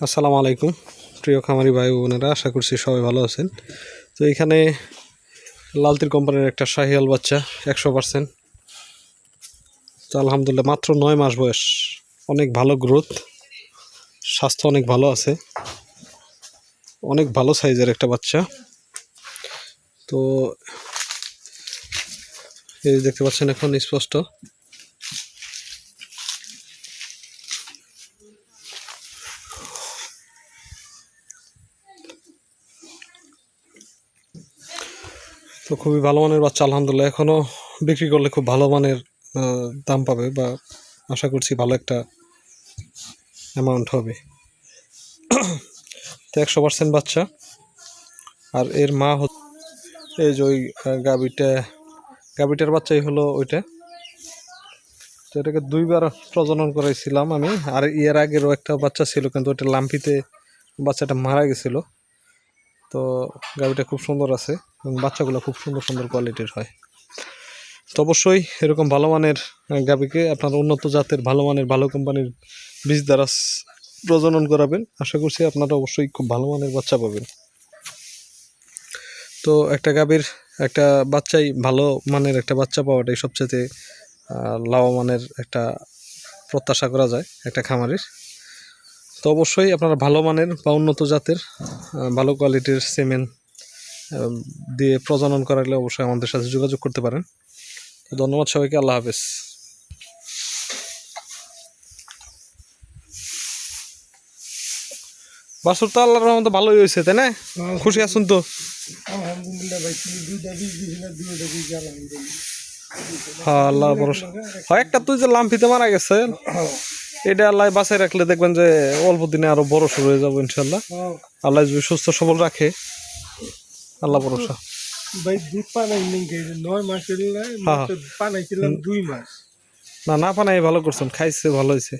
আসসালামু আলাইকুম প্রিয় খামারি ভাই বোনেরা, আশা করছি সবাই ভালো আছেন। তো এখানে লালতির কোম্পানির একটা শাহিয়াল বাচ্চা 100%। তো আলহামদুলিল্লাহ মাত্র 9 মাস বয়স, অনেক ভালো গ্রোথ, স্বাস্থ্য অনেক ভালো আছে, অনেক ভালো সাইজের একটা বাচ্চা। তো এই দেখতে পাচ্ছেন এখন স্পষ্ট। তো খুবই ভালো মানের বাচ্চা আলহামদুলিল্লাহ, এখনও বিক্রি করলে খুব ভালো মানের দাম পাবে, বা আশা করছি ভালো একটা অ্যামাউন্ট হবে। তো 100% বাচ্চা। আর এর মা এই যে ওই গাভীটার বাচ্চাই হলো ওইটা। তো এটাকে 2বার প্রজনন করাইছিলাম আমি, আর এর আগেরও একটা বাচ্চা ছিল, কিন্তু ওটা লাম্পিতে বাচ্চাটা মারা গেছিলো। তো গাভীটা খুব সুন্দর আছে এবং বাচ্চাগুলো খুব সুন্দর সুন্দর কোয়ালিটির হয়। তো অবশ্যই এরকম ভালো মানের গাভীকে আপনার উন্নত জাতের ভালো মানের ভালো কোম্পানির বীজ দ্বারা প্রজনন করাবেন, আশা করছি আপনারা অবশ্যই খুব ভালো মানের বাচ্চা পাবেন। তো একটা গাভীর একটা বাচ্চাই ভালো মানের একটা বাচ্চা পাওয়াটাই সবচেয়ে লাভবানের একটা প্রত্যাশা করা যায় একটা খামারের। তো অবশ্যই আপনারা ভালো মানের বা উন্নত জাতের ভালো কোয়ালিটির সিমেন্ট দিয়ে প্রজনন করালে অবশ্যই আমাদের সাথে যোগাযোগ করতে পারেন। তো ধন্যবাদ সবাইকে, আল্লাহ হাফেজ। বাছুর তো আল্লাহর রহমতে ভালোই হয়েছে, তাই না? খুশি আছেন তো? আলহামদুলিল্লাহ ভাই, তুমি দুইটা বীজ দিয়েছিলে, দুইটা বীজ আলহামদুলিল্লাহ। হ্যাঁ, আল্লাহ ভরসা। হয় একটা তুই যে লাম্পিতে মারা গেছে, এটা আল্লাহ বাঁচাই রাখলে দেখবেন যে অল্প দিনে আরো বড় শুরু হয়ে যাবো ইনশাল্লাহ। আল্লাহ যদি সুস্থ সবল রাখে, আল্লাহ ভরসা। ভাই দুধ পানাই নেই, 9 মাস পানাইছিলাম 2 মাস। না পানাই ভালো করছেন, খাইছে ভালো হয়েছে।